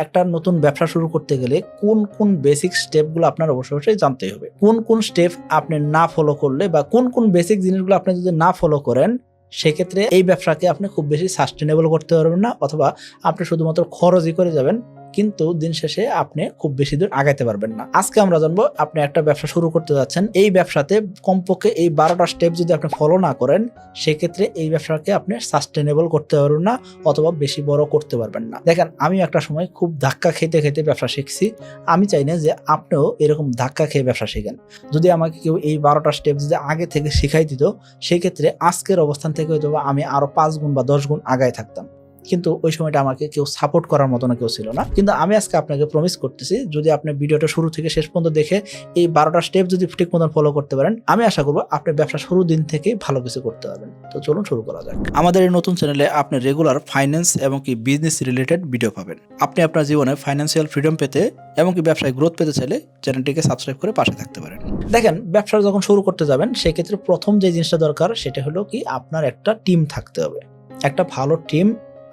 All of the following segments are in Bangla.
একটা নতুন ব্যবসা শুরু করতে গেলে কোন কোন বেসিক স্টেপগুলো আপনার অবশ্যই জানতে হবে। কোন কোন স্টেপ আপনি না ফলো করলে বা কোন কোন বেসিক জিনিসগুলো আপনি যদি না ফলো করেন, সেক্ষেত্রে এই ব্যবসাকে আপনি খুব বেশি সাস্টেনেবল করতে পারবেন না, অথবা আপনি শুধুমাত্র খরচই করে যাবেন, কিন্তু দিন শেষে আপনি খুব বেশি দূর আগাইতে পারবেন না। আজকে আমরা জানবো আপনি একটা ব্যবসা শুরু করতে যাচ্ছেন, এই ব্যবসাতে কমপক্ষে এই 12টা স্টেপ যদি আপনি ফলো না করেন, সেক্ষেত্রে এই ব্যবসাকে আপনি সাস্টেনেবল করতে পারবেন না, অথবা বেশি বড় করতে পারবেন না। দেখেন, আমি একটা সময় খুব ধাক্কা খেতে খেতে ব্যবসা শিখছি। আমি চাই না যে আপনিও এরকম ধাক্কা খেয়ে ব্যবসা শিখেন। যদি আমাকে কেউ এই 12টা স্টেপ যদি আগে থেকে শিখাই দিত, সেই ক্ষেত্রে আজকের অবস্থান থেকে হয়তো আমি আরো 5 গুণ বা 10 গুণ আগায় থাকতাম। কিন্তু ওই সময়টা আমাকে কেউ সাপোর্ট করার মতো কেউ ছিল না। কিন্তু আমি আজকে আপনাকে প্রমিস করতেছি, যদি আপনি ভিডিওটা শুরু থেকে শেষ পর্যন্ত দেখে এই 12টা স্টেপ যদি ঠিক মতন ফলো করতে পারেন, আমি আশা করবো আপনি ব্যবসা শুরু দিন থেকেই ভালো কিছু করতে পারবেন। তো চলুন শুরু করা যাক। আমাদের এই নতুন চ্যানেলে আপনি রেগুলার ফাইন্যান্স এবং কি বিজনেস রিলেটেড ভিডিও পাবেন। আপনি আপনার জীবনে ফাইন্যান্সিয়াল ফ্রিডম পেতে এবং কি ব্যবসায় গ্রোথ পেতে চাইলে চ্যানেলটিকে সাবস্ক্রাইব করে পাশে থাকতে পারেন। দেখেন, ব্যবসা যখন শুরু করতে যাবেন, সেক্ষেত্রে প্রথম যে জিনিসটা দরকার সেটা হলো কি আপনার একটা টিম থাকতে হবে। একটা ভালো টিম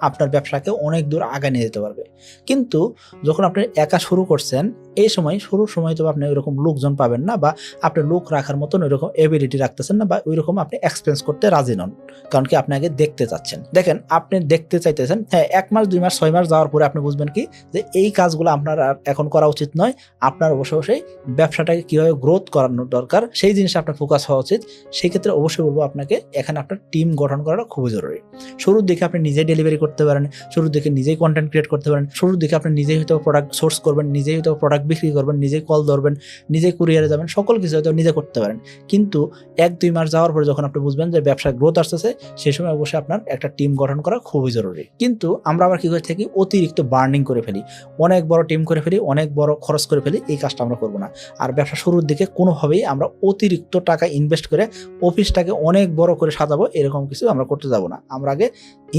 আপনার ব্যবসাকে অনেক দূর আগে নিয়ে যেতে পারবে। কিন্তু যখন আপনি একা শুরু করছেন, এই শুরুর সময় তো আপনি ওইরকম লোকজন পাবেন না, বা আপনি লোক রাখার মতন ওইরকম এবিলিটি রাখতেছেন না, বা ওইরকম আপনি এক্সপেন্স করতে রাজি নন, কারণ কি আপনি আগে দেখতে চাচ্ছেন। দেখেন, আপনি দেখতে চাইতেছেন, হ্যাঁ 1 মাস 2 মাস 6 মাস যাওয়ার পরে আপনি বুঝবেন কি যে এই কাজগুলো আপনার আর এখন করা উচিত নয়। আপনার অবশ্যই ব্যবসাটাকে কিভাবে গ্রোথ করানো দরকার সেই জিনিসে আপনার ফোকাস হওয়া উচিত। সেই ক্ষেত্রে অবশ্যই বলবো আপনাকে এখানে আপনার টিম গঠন করাটা খুবই জরুরি। শুরুর দিকে আপনি নিজেই ডেলিভারি করতে পারেন, শুরুর দিকে নিজেই কন্টেন্ট ক্রিয়েট করতে পারেন, শুরুর দিকে আপনি নিজেই হয়তো প্রোডাক্ট সোর্স করবেন, নিজেই হয়তো প্রোডাক্ট বিক্রি করবেন, নিজেই কল ধরবেন, নিজেই কুরিয়ারে যাবেন, সকল কিছু হয়তো নিজে করতে পারেন। কিন্তু 1-2 মাস যাওয়ার পরে যখন আপনি বুঝবেন যে ব্যবসায় গ্রোথ আসতেছে, সেই সময় অবশ্যই আপনার একটা টিম গঠন করা খুবই জরুরি। কিন্তু আমরা আবার কি করে থাকি, অতিরিক্ত বার্নিং করে ফেলি, অনেক বড় টিম করে ফেলি, অনেক বড় খরচ করে ফেলি। এই কাজটা আমরা করবো না। আর ব্যবসা শুরুর দিকে কোনোভাবেই আমরা অতিরিক্ত টাকা ইনভেস্ট করে অফিসটাকে অনেক বড় করে সাজাবো, এরকম কিছু আমরা করতে যাবো না। আমরা আগে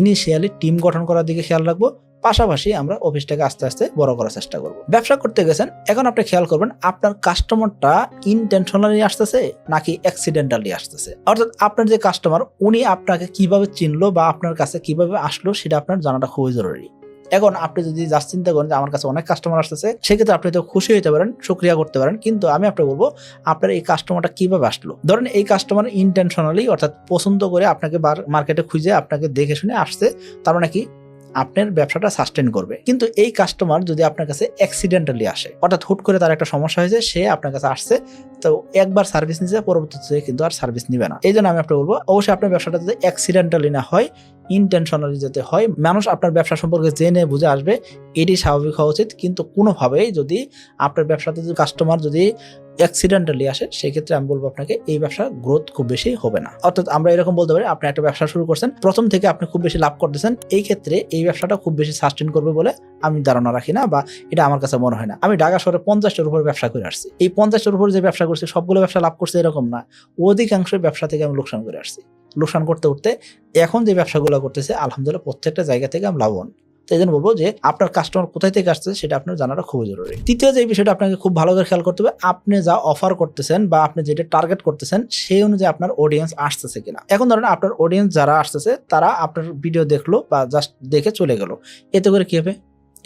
ইনিশিয়ালি টিম গঠন করার দিকে খেয়াল রাখবো, পাশাপাশি আমরা অফিসটাকে আস্তে আস্তে বড় করার চেষ্টা করব। ব্যবসা করতে গেছেন, এখন আপনি খেয়াল করবেন আপনার কাস্টমারটা ইনটেনশনালি আসতেছে নাকি অ্যাক্সিডেন্টালি আসতেছে। অর্থাৎ আপনার যে কাস্টমার, উনি আপনাকে কিভাবে চিনলো বা আপনার কাছে কিভাবে আসলো, সেটা আপনার জানাটা খুবই জরুরি। এখন আপনি যদি জাস্ট চিন্তা করেন যে আমার কাছে অনেক কাস্টমার আসতেছে, সেক্ষেত্রে আপনি তো খুশি হতে পারেন, শুকরিয়া করতে পারেন, কিন্তু আমি আপনাকে বলবো আপনার এই কাস্টমারটা কিভাবে আসলো। ধরেন এই কাস্টমার ইনটেনশনালি, অর্থাৎ পছন্দ করে আপনাকে মার্কেটে খুঁজে আপনাকে দেখে শুনে আসছে, তার মানে কি আপনার ব্যবসাটা সাস্টেন করবে। কিন্তু এই কাস্টমার যদি আপনার কাছে অ্যাক্সিডেন্টালি আসে, অর্থাৎ হুট করে তার একটা সমস্যা হয়েছে, সে আপনার কাছে আসছে, তো একবার সার্ভিস নিচ্ছে, পরবর্তীতে কিন্তু আর সার্ভিস নিবে না। এই জন্য আমি আপনাকে বলবো অবশ্যই আপনার ব্যবসাটা যদি অ্যাক্সিডেন্টালি না হয়, ইনটেনশনালি যেতে হয়, মানুষ আপনার ব্যবসা সম্পর্কে জেনে বুঝে আসবে, এটি স্বাভাবিক হওয়া উচিত। কিন্তু কোনোভাবেই যদি আপনার ব্যবসাতে যদি কাস্টমার যদি অ্যাক্সিডেন্টালি আসে, সেক্ষেত্রে আমি বলবো আপনাকে এই ব্যবসা গ্রোথ খুব বেশি হবে না। অর্থাৎ আমরা এরকম বলতে পারি, আপনি একটা ব্যবসা শুরু করছেন, প্রথম থেকে আপনি খুব বেশি লাভ করতেছেন, এই ক্ষেত্রে এই ব্যবসাটা খুব বেশি সাস্টেন করবে বলে আমি ধারণা রাখি না, বা এটা আমার কাছে মনে হয় না। আমি ঢাকা শহরে 50টার উপর ব্যবসা করে আসছি। এই 50টার উপর যে ব্যবসা করছি, সবগুলো ব্যবসা লাভ করছে এরকম না, অধিকাংশ ব্যবসা থেকে আমি লোকসান করে আসছি। লোকসান করতে করতে এখন যে ব্যবসাগুলো করতেছে, আলহামদুলিল্লাহ প্রত্যেকটা জায়গা থেকে আমি লাভবান। তো এই জন্য বলবো যে আপনার কাস্টমার কোথায় থেকে আসছে সেটা আপনার জানাটা খুবই জরুরি। তৃতীয় যে বিষয়টা আপনাকে খুব ভালো করে খেয়াল করতে হবে, আপনি যা অফার করতেছেন বা আপনি যেটা টার্গেট করতেছেন, সেই অনুযায়ী আপনার অডিয়েন্স আসতেছে কিনা। এখন ধরেন আপনার অডিয়েন্স যারা আসতেছে, তারা আপনার ভিডিও দেখলো বা জাস্ট দেখে চলে গেল, এতে করে কি হবে?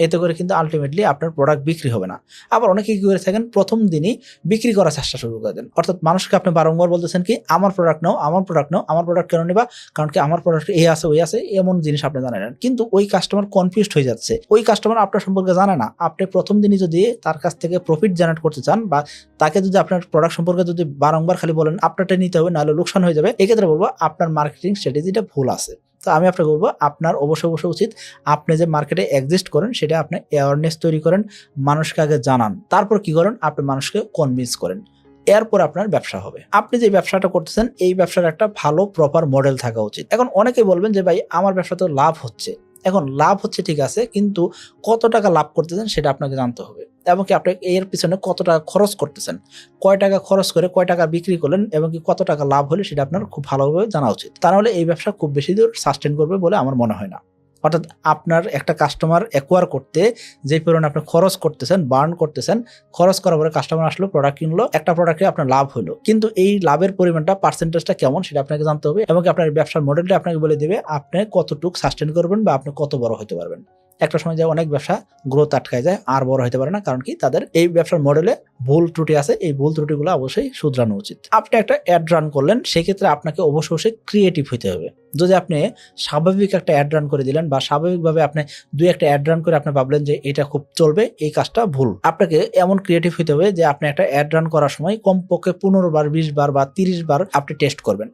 এতে করে কিন্তু আলটিমেটলি আপনার প্রোডাক্ট বিক্রি হবে না। আবার অনেকে কি করে থাকেন, প্রথম দিনই বিক্রি করার চেষ্টা শুরু করে দেন। অর্থাৎ মানুষকে আপনি বারংবার বলতেছেন কি আমার প্রোডাক্ট নাও, আমার প্রোডাক্ট নাও, আমার প্রোডাক্ট কেন নিবা, কারণ কি আমার প্রোডাক্ট এই আছে ওই আছে, এমন জিনিস আপনি জানেন। কিন্তু ওই কাস্টমার কনফিউজড হয়ে যাচ্ছে, ওই কাস্টমার আপনার সম্পর্কে জানে না। আপনি প্রথম দিনই যদি তার কাছ থেকে প্রফিট জেনারেট করতে চান, বা তাকে যদি আপনার প্রোডাক্ট সম্পর্কে যদি বারংবার খালি বলেন আপনারটা নিতে হবে, নাহলে লোকসান হয়ে যাবে, এক্ষেত্রে বলবো আপনার মার্কেটিং স্ট্র্যাটেজিটা ভুল আছে। তো আমি আপনাকে বলবো আপনার অবশ্যই উচিত আপনি যে মার্কেটে এক্সিস্ট করেন, সেটা আপনি অ্যাওয়ারনেস তৈরি করেন, মানুষকে আগে জানান, তারপর কি করেন, আপনি মানুষকে কনভিন্স করেন, এরপর আপনার ব্যবসা হবে। আপনি যে ব্যবসাটা করতেছেন, এই ব্যবসার একটা ভালো প্রপার মডেল থাকা উচিত। এখন অনেকে বলবেন যে ভাই আমার ব্যবসা তো লাভ হচ্ছে। এখন লাভ হচ্ছে ঠিক আছে, কিন্তু কত টাকা লাভ করতেছেন সেটা আপনাকে জানতে হবে, এবং কি আপনি এর পিছনে কত টাকা খরচ করতেছেন, কয় টাকা খরচ করে কয় টাকা বিক্রি করলেন, এবং কি কত টাকা লাভ হলে সেটা আপনার খুব ভালোভাবে জানা উচিত। তা নাহলে এই ব্যবসা খুব বেশি দূর সাস্টেন করবে বলে আমার মনে হয় না। অর্থাৎ আপনার একটা কাস্টমার অ্যাকোয়ার করতে যে পরিমাণে আপনি খরচ করতেছেন, বার্ন করতেছেন, খরচ করার পরে কাস্টমার আসলো, প্রোডাক্ট কিনলো, একটা প্রোডাক্টে আপনার লাভ হলো, কিন্তু এই লাভের পরিমাণটা পার্সেন্টেজটা কেমন সেটা আপনাকে জানতে হবে, এবং আপনার ব্যবসার মডেলটা আপনাকে বলে দেবে আপনি কতটুকু সাস্টেন করবেন বা আপনি কত বড় হতে পারবেন। একটা সময় যায় অনেক ব্যবসা গ্রোথ আটকায় যায়, আর বড় হতে পারে না। কারণ কি, তাদের এই ব্যবসার মডেলে ভুল ত্রুটি আছে, এই ভুল ত্রুটিগুলো অবশ্যই শুধরানো উচিত। আপনি একটা অ্যাড রান করলেন, সেক্ষেত্রে আপনাকে অবশ্যই ক্রিয়েটিভ হতে হবে। যদি আপনি স্বাভাবিক একটা অ্যাড রান করে দিলেন বা স্বাভাবিকভাবে আপনি দুই একটা অ্যাড রান করে আপনি ভাবলেন যে এটা খুব চলবে, এই কাজটা ভুল। আপনাকে এমন ক্রিয়েটিভ হতে হবে যে আপনি একটা অ্যাড রান করার সময় কমপক্ষে 15 বার, 20 বার বা 30 বার আপনি টেস্ট করবেন।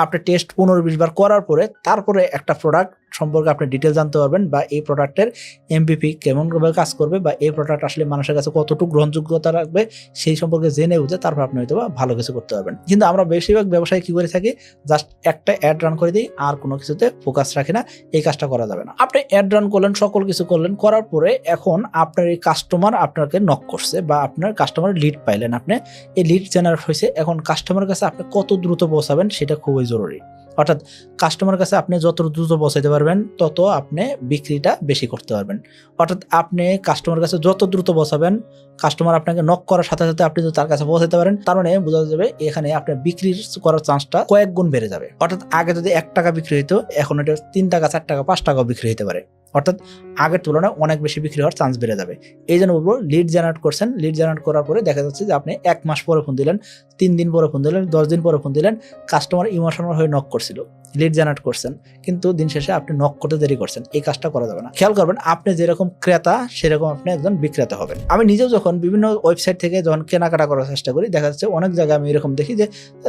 আপনি টেস্ট 15-20 বার করার পরে তারপরে একটা প্রোডাক্ট সম্পর্কে আপনি ডিটেল জানতে পারবেন, বা এই প্রোডাক্টের এমভিপি কেমনভাবে কাজ করবে, বা এই প্রোডাক্ট আসলে মানুষের কাছে কতটুকু গ্রহণযোগ্যতা রাখবে, সেই সম্পর্কে জেনে বুঝে তারপর আপনি হয়তো ভালো কিছু করতে পারবেন। কিন্তু আমরা বেশিরভাগ ব্যবসায়ী কি করে থাকি, জাস্ট একটা অ্যাড রান করে দিই, আর কোনো কিছুতে ফোকাস রাখি না। এই কাজটা করা যাবে না। আপনি অ্যাড রান করলেন, সকল কিছু করলেন, করার পরে এখন আপনার এই কাস্টমার আপনাকে নক করছে বা আপনার কাস্টমার লিড পাইলেন, আপনি এই লিড জেনারেট হয়েছে। এখন কাস্টমারের কাছে আপনি কত দ্রুত পৌঁছাবেন সেটা খুবই জরুরি। অর্থাৎ কাস্টমার কাছে আপনি যত দ্রুত পৌঁছাতে পারবেন তত আপনি বিক্রিটা বেশি করতে পারবেন। অর্থাৎ আপনি কাস্টমার কাছে যত দ্রুত পৌঁছাবেন, কাস্টমার আপনাকে নক করার সাথে সাথে আপনি যদি তার কাছে পৌঁছাতে পারেন, তার মানে বোঝা যাবে এখানে আপনার বিক্রি করার চান্সটা কয়েক গুণ বেড়ে যাবে। অর্থাৎ আগে যদি 1 টাকা বিক্রি হইতো, এখন এটা 3 টাকা, 4 টাকা, 5 টাকাও বিক্রি হতে পারে। অর্থাৎ আগের তুলনায় অনেক বেশি বিক্রি হওয়ার চান্স বেড়ে যাবে। এই জন্য বলবো, লিড জেনারেট করছেন, লিড জেনারেট করার পরে দেখা যাচ্ছে যে আপনি 1 মাস পরে ফোন দিলেন, 3 দিন পরে ফোন দিলেন, 10 দিন পরে ফোন দিলেন, কাস্টমার ইমোশনাল হয়ে নক করছিল, লিড জেনারেট করছেন, কিন্তু দিন শেষে আপনি নক করতে দেরি করছেন। এই কাজটা করা যাবে না। খেয়াল করবেন, আপনি যেরকম ক্রেতা সেরকম আপনি একজন বিক্রেতা হবেন। আমি নিজেও যখন বিভিন্ন ওয়েবসাইট থেকে যখন কেনাকাটা করার চেষ্টা করি, দেখা যাচ্ছে অনেক জায়গায় আমি এরকম দেখি যে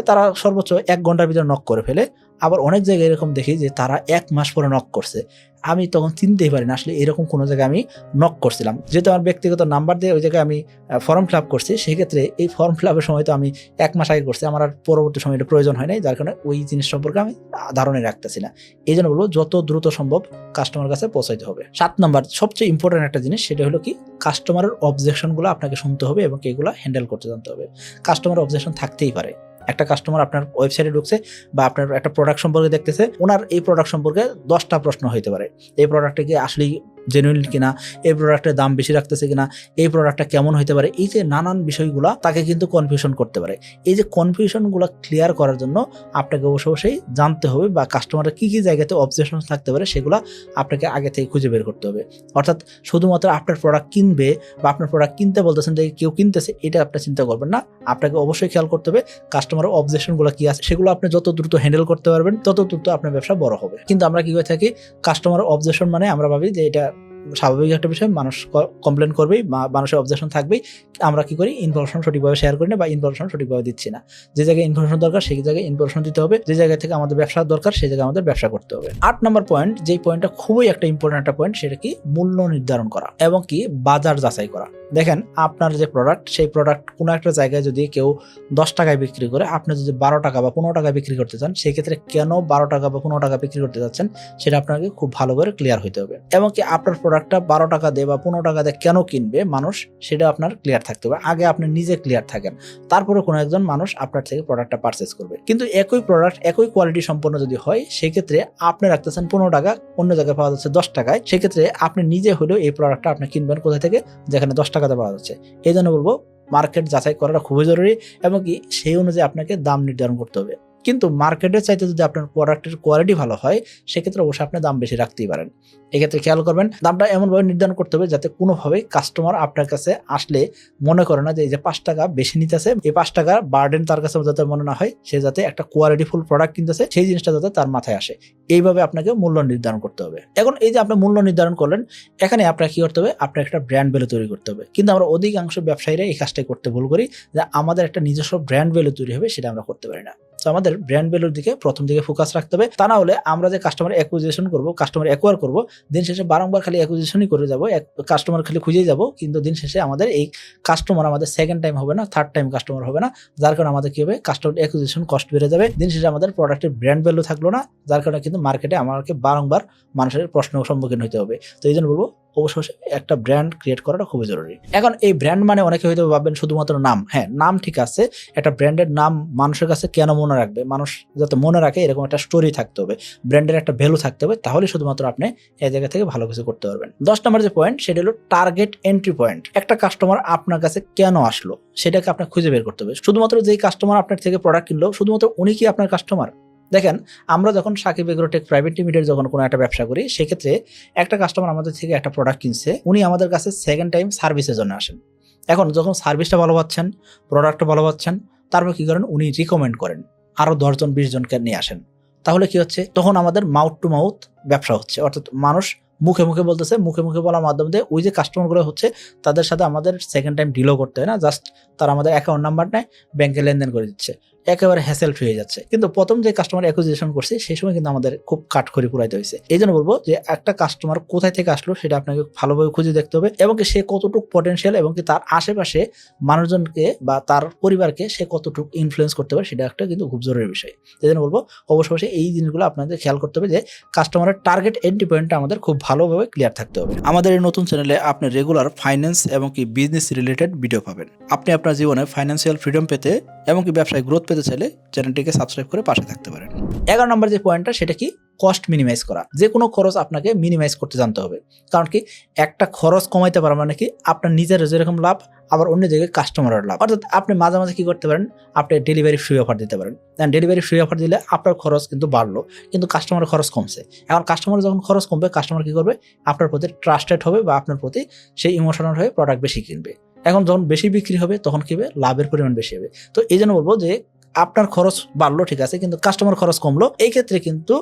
তারা সর্বোচ্চ 1 ঘন্টার ভিতরে নক করে ফেলে। আবার অনেক জায়গায় এরকম দেখি যে তারা 1 মাস পরে নক করছে। আমি তখন চিনতেই পারি না আসলে এরকম কোনো জায়গায় আমি নক করছিলাম। যেহেতু আমার ব্যক্তিগত নাম্বার দিয়ে ওই জায়গায় আমি ফর্ম ফিল আপ করছি, সেক্ষেত্রে এই ফর্ম ফিল আপের সময় তো আমি 1 মাস আগে করছি, আমার আর পরবর্তী সময় এটা প্রয়োজন হয় নাই, যার কারণে ওই জিনিস সম্পর্কে আমি ধারণা রাখতেছি না। এই জন্য বলবো, যত দ্রুত সম্ভব কাস্টমার কাছে পৌঁছাইতে হবে। 7 নাম্বার সবচেয়ে ইম্পর্টেন্ট একটা জিনিস, সেটা হলো কি, কাস্টমারের অবজেকশনগুলো আপনাকে শুনতে হবে এবং এগুলো হ্যান্ডেল করতে জানতে হবে। কাস্টমারের অবজেকশন থাকতেই পারে। একটা কাস্টমার আপনার ওয়েবসাইটে ঢুকছে বা আপনার একটা প্রোডাক্ট সম্পর্কে দেখতেছে, ওনার এই প্রোডাক্ট সম্পর্কে 10টা প্রশ্ন হইতে পারে। এই প্রোডাক্টটা কি আসলেই জেনুইন কিনা, এই প্রোডাক্টের দাম বেশি রাখতেছে কিনা, এই প্রোডাক্টটা কেমন হইতে পারে, এই যে নানান বিষয়গুলো তাকে কিন্তু কনফিউশন করতে পারে। এই যে কনফিউশনগুলো ক্লিয়ার করার জন্য আপনাকে অবশ্যই জানতে হবে, বা কাস্টমারের কি কি জায়গাতে অবজেকশন থাকতে পারে সেগুলো আপনাকে আগে থেকে খুঁজে বের করতে হবে। অর্থাৎ শুধুমাত্র আপনার প্রোডাক্ট কিনবে বা আপনার প্রোডাক্ট কিনতে বলতেছেন যে কেউ কিনতেছে, এটা আপনি চিন্তা করবেন না। আপনাকে অবশ্যই খেয়াল করতে হবে কাস্টমারের অবজেকশনগুলো কি আছে, সেগুলো আপনি যত দ্রুত হ্যান্ডেল করতে পারবেন তত দ্রুত আপনার ব্যবসা বড় হবে। কিন্তু আমরা কি করে থাকি, কাস্টমার অবজেকশন মানে আমরা ভাবি যে এটা স্বাভাবিক একটা বিষয়, মানুষ কমপ্লেন করবেই, মানুষের অবজেকশন থাকবেই। আমরা কি করি, ইনফরমেশন সঠিকভাবে শেয়ার করি না বা ইনফরমেশন সঠিকভাবে দিচ্ছি না। যে জায়গায় ইনফরমেশন দরকার সেই জায়গায় ইনফরমেশন দিতে হবে, যে জায়গা থেকে আমাদের ব্যবসা দরকার সেই জায়গায় আমাদের ব্যবসা করতে হবে। 8 নম্বর পয়েন্ট, যেই পয়েন্টটা খুবই একটা ইম্পর্টেন্ট একটা পয়েন্ট, সেটা কি, মূল্য নির্ধারণ করা এবং কি বাজার যাচাই করা। দেখেন, আপনার যে প্রোডাক্ট, সেই প্রোডাক্ট কোনো একটা জায়গায় যদি কেউ 10 টাকায় বিক্রি করে, আপনি যদি 12 টাকা বা 15 টাকায় বিক্রি করতে চান, সেক্ষেত্রে কেন 12 টাকা বা 15 টাকা বিক্রি করতে যাচ্ছেন সেটা আপনাকে খুব ভালো করে ক্লিয়ার হইতে হবে। এবং কি আপনার প্রোডাক্টটা 12 টাকা দিয়ে বা 15 টাকা দিয়ে কেন কিনবে মানুষ, সেটা আপনার ক্লিয়ার থাকতে হবে। আগে আপনি নিজে ক্লিয়ার থাকেন, তারপরে কোনো একজন মানুষ আপনার থেকে প্রোডাক্টটা পারচেজ করবে। কিন্তু একই প্রোডাক্ট একই কোয়ালিটি সম্পন্ন যদি হয়, সেক্ষেত্রে আপনি রাখতেছেন 15 টাকা, অন্য জায়গায় পাওয়া যাচ্ছে 10 টাকায়, সেক্ষেত্রে আপনি নিজে হলেও এই প্রোডাক্টটা আপনি কিনবেন কোথা থেকে, যেখানে 10 টাকাতে পাওয়া যাচ্ছে। এই জন্য বলবো, মার্কেট যাচাই করাটা খুবই জরুরি এবং কি সেই অনুযায়ী আপনাকে দাম নির্ধারণ করতে হবে। কিন্তু মার্কেটের চাইতে যদি আপনার প্রোডাক্টের কোয়ালিটি ভালো হয়, সেক্ষেত্রে অবশ্যই আপনি দাম বেশি রাখতেই পারেন। এক্ষেত্রে খেয়াল করবেন, দামটা এমনভাবে নির্ধারণ করতে হবে যাতে কোনোভাবেই কাস্টমার আপনার কাছে আসলে মনে করে না যে এই যে 5 টাকা বেশি নিতেছে, এই 5 টাকার বার্ডেন তার কাছে যাতে মনে না হয়, সে যাতে একটা কোয়ালিটিফুল প্রোডাক্ট কিনতেছে, সেই জিনিসটা যাতে তার মাথায় আসে। এইভাবে আপনাকে মূল্য নির্ধারণ করতে হবে। এখন এই যে আপনি মূল্য নির্ধারণ করলেন, এখানে আপনার কি করতে হবে, আপনার একটা ব্র্যান্ড ভ্যালু তৈরি করতে হবে। কিন্তু আমরা অধিকাংশ ব্যবসায়ীরা এই কাজটাই করতে ভুল করি, যে আমাদের একটা নিজস্ব ব্র্যান্ড ভ্যালু তৈরি হবে, সেটা আমরা করতে পারি না। তো আমাদের ব্র্যান্ড ভ্যালুর দিকে প্রথম দিকে ফোকাস রাখতে হবে। তা না হলে আমরা যে কাস্টমার অ্যাকুইজিশন করব, কাস্টমার অ্যাকোয়ার করব, দিন শেষে বারংবার খালি অ্যাকুইজিশনই করে যাব, কাস্টমার খালি খুঁজেই যাব, কিন্তু দিন শেষে আমাদের এই কাস্টমার আমাদের সেকেন্ড টাইম হবে না, থার্ড টাইম কাস্টমার হবে না। যার কারণে আমাদের কি হবে, কাস্টমার অ্যাকুইজিশন কস্ট বেড়ে যাবে, দিন শেষে আমাদের প্রোডাক্টের ব্র্যান্ড ভ্যালু থাকলো না, যার কারণে কিন্তু মার্কেটে আমাকে বারংবার মানুষের প্রশ্নের সম্মুখীন হতে হবে। তো এই জন্য বলবো, অবশ্যই একটা ব্র্যান্ড ক্রিয়েট করাটা খুবই জরুরি। এখন এই ব্র্যান্ড মানে অনেকে হয়তো ভাববেন শুধুমাত্র নাম। হ্যাঁ, নাম ঠিক আছে, একটা ব্র্যান্ডের নাম মানুষের কাছে কেন মনে রাখবে, মানুষ যাতে মনে রাখে এরকম একটা স্টোরি থাকতে হবে, ব্র্যান্ডের একটা ভ্যালু থাকতে হবে, তাহলে শুধুমাত্র আপনি এই জায়গা থেকে ভালো কিছু করতে পারবেন। 10 নম্বর যে পয়েন্ট, সেটা হলো টার্গেট এন্ট্রি পয়েন্ট। একটা কাস্টমার আপনার কাছে কেন আসলো সেটাকে আপনার খুঁজে বের করতে হবে। শুধুমাত্র যেই কাস্টমার আপনার থেকে প্রোডাক্ট কিনলো, শুধুমাত্র উনি কি আপনার কাস্টমার? দেখেন, আমরা যখন সাকিব এগ্রোটেক প্রাইভেট লিমিটেড যখন কোনো একটা ব্যবসা করি, সেক্ষেত্রে একটা কাস্টমার আমাদের থেকে একটা প্রোডাক্ট কিনছে, উনি আমাদের কাছে সেকেন্ড টাইম সার্ভিসের জন্য আসেন। এখন যখন সার্ভিসটা ভালো পাচ্ছেন, প্রোডাক্টটা ভালো পাচ্ছেন, তারপর কি করেন, উনি রিকমেন্ড করেন আরো 10 জন 20 জনকে নিয়ে আসেন। তাহলে কি হচ্ছে, তখন আমাদের মাউথ টু মাউথ ব্যবসা হচ্ছে, অর্থাৎ মানুষ মুখে মুখে বলতেছে, মুখে মুখে বলার মাধ্যমে দিয়ে ওই যে কাস্টমারগুলো হচ্ছে তাদের সাথে আমাদের সেকেন্ড টাইম ডিলও করতে হয় না, জাস্ট তারা আমাদের অ্যাকাউন্ট নাম্বার নেয়, ব্যাংকে লেনদেন করে দিচ্ছে, একেবারে হ্যাসেল ফ্রি হয়ে যাচ্ছে। কিন্তু প্রথম যে কাস্টমার অ্যাকুইজিশন করছি সেই সময় কিন্তু আমাদের খুব কাঠখড়ি পুরাইতে হয়েছে। এই জন্য বলবো যে একটা কাস্টমার কোথায় থেকে আসলো সেটা আপনাকে ভালোভাবে খুঁজে দেখতে হবে, এবং কি সে কতটুকু পটেনশিয়াল এবং কি তার আশেপাশে মানুষজনকে বা তার পরিবারকে সে কতটুকু ইনফ্লুয়েন্স করতে পারে সেটা একটা কিন্তু খুব জরুরি বিষয়। এই জন্য বলবো অবশ্যই এই জিনিসগুলো আপনাদের খেয়াল করতে হবে যে কাস্টমারের টার্গেট এন্ট্রি পয়েন্টটা আমাদের খুব ভালোভাবে ক্লিয়ার থাকতে হবে। আমাদের এই নতুন চ্যানেলে আপনি রেগুলার ফাইন্যান্স এবং কি বিজনেস রিলেটেড ভিডিও পাবেন। আপনি আপনার জীবনে ফাইন্যান্সিয়াল ফ্রিডম পেতে এবং কি ব্যবসায় গ্রোথ পেতে চাইলে চ্যানেলটিকে সাবস্ক্রাইব করে পাশে থাকতে পারেন। 11 নম্বর যে পয়েন্টটা সেটা কি, কস্ট মিনিমাইজ করা। যে কোনো খরচ আপনাকে মিনিমাইজ করতে জানতে হবে, কারণ কি একটা খরচ কমাইতে পারা মানে কি আপনার নিজের যেরকম লাভ, আবার অন্যদিকে কাস্টমারের লাভ। অর্থাৎ আপনি মাঝে মাঝে কি করতে পারেন, আপনি ডেলিভারি ফ্রি অফার দিতে পারেন। ডেলিভারি ফ্রি অফার দিলে আপনার খরচ কিন্তু বাড়লো, কিন্তু কাস্টমারের খরচ কমছে। এখন কাস্টমার যখন খরচ কমবে, কাস্টমার কি করবে, আপনার প্রতি ট্রাস্টেড হবে বা আপনার প্রতি সেই ইমোশনাল হয়ে প্রোডাক্ট বেশি কিনবে। এখন যখন বেশি বিক্রি হবে তখন কি হবে, লাভের পরিমাণ বেশি হবে। তো এই জন্য বলবো যে আপনার খরচ বাড়লো ঠিক আছে, কিন্তু কাস্টমার খরচ কমলো, এই ক্ষেত্রে কিন্তু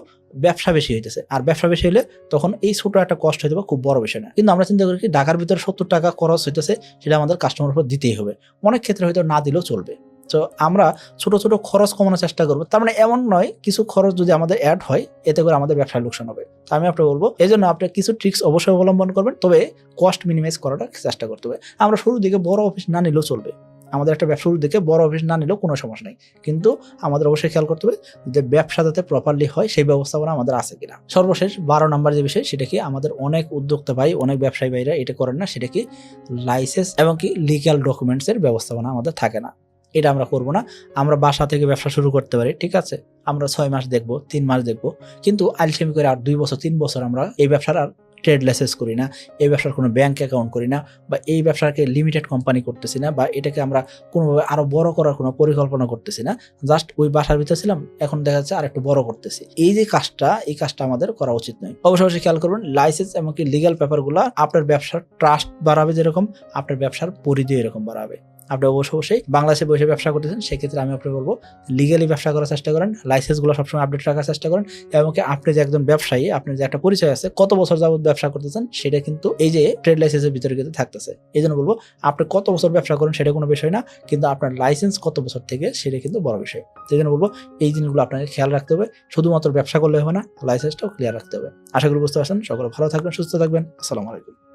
ব্যবসা বেশি হইতেছে। আর ব্যবসা বেশি হলে তখন এই ছোট একটা কষ্ট হইতে খুব বড় বিষয় না। কিন্তু আমরা চিন্তা করি কি ঢাকার ভিতরে 70 টাকা খরচ হইতেছে, সেটা আমাদের কাস্টমার উপর দিতেই হবে। অনেক ক্ষেত্রে হয়তো না দিলেও চলবে। তো আমরা ছোট ছোট খরচ কমানোর চেষ্টা করবো। তার মানে এমন নয় কিছু খরচ যদি আমাদের অ্যাড হয় এতে করে আমাদের ব্যবসায় লোকসান হবে। তো আমি আপনাকে বলবো এই জন্য আপনি কিছু ট্রিক্স অবশ্যই অবলম্বন করবেন, তবে কস্ট মিনিমাইজ করাটা চেষ্টা করতে হবে। আমরা শুরুর দিকে বড় অফিস না নিলেও চলবে, আমাদের একটা ব্যবসা শুরুর দিকে বড় অফিস না নিলেও কোনো সমস্যা নেই, কিন্তু আমাদের অবশ্যই খেয়াল করতে হবে যে ব্যবসা যাতে প্রপারলি হয় সেই ব্যবস্থাপনা আমাদের আছে কিনা। সর্বশেষ 12 নম্বর যে বিষয় সেটা কি, আমাদের অনেক উদ্যোক্তা ভাই, অনেক ব্যবসায়ী ভাইরা এটা করেন না, সেটা কি লাইসেন্স এবং কি লিগ্যাল ডকুমেন্টসের ব্যবস্থাপনা আমাদের থাকে না। এটা আমরা করবো না। আমরা বাসা থেকে ব্যবসা শুরু করতে পারি, ঠিক আছে, আমরা 6 মাস দেখবো, 3 মাস দেখবো, কিন্তু আলসেমি করে আর 2 বছর 3 বছর আমরা এই ব্যবসার আর ট্রেড লাইসেন্স করি না, এই ব্যবসার কোনো ব্যাংক অ্যাকাউন্ট করি না, বা এই ব্যবসাকে লিমিটেড কোম্পানি করতেছি না, বা এটাকে আমরা কোনোভাবে আরো বড় করার কোনো পরিকল্পনা করতেছি না। জাস্ট ওই বাসার ভিতরে ছিলাম, এখন দেখা যাচ্ছে আর একটু বড় করতেছি। এই যে কাজটা, এই কাজটা আমাদের করা উচিত নয়। অবশ্যই খেয়াল করবেন লাইসেন্স এবং কি লিগ্যাল পেপারগুলো আপনার ব্যবসার ট্রাস্ট বাড়াবে, যেরকম আপনার ব্যবসার পরিধি এরকম বাড়াবে। আপনি অবশ্যই বাংলাদেশে বসে ব্যবসা করতেছেন, সেক্ষেত্রে আমি আপনাকে বলবো লিগালি ব্যবসা করার চেষ্টা করেন, লাইসেন্সগুলো সবসময় আপডেট রাখার চেষ্টা করেন, এবং আপনি যে একজন ব্যবসায়ী, আপনার যে একটা পরিচয় আছে, কত বছর যাবত ব্যবসা করতেছেন সেটা কিন্তু এই যে ট্রেড লাইসেন্সের ভিতরে কিন্তু থাকতেছে। এই জন্য বলবো আপনি কত বছর ব্যবসা করেন সেটা কোনো বিষয় না, কিন্তু আপনার লাইসেন্স কত বছর থেকে সেটা কিন্তু বড় বিষয়। সেই জন্য বলবো এই জিনিসগুলো আপনাকে খেয়াল রাখতে হবে, শুধুমাত্র ব্যবসা করলে হবে না, লাইসেন্সটাও ক্লিয়ার রাখতে হবে। আশা করি বুঝতে পারছেন। সকলে ভালো থাকবেন, সুস্থ থাকবেন। আসসালামু আলাইকুম।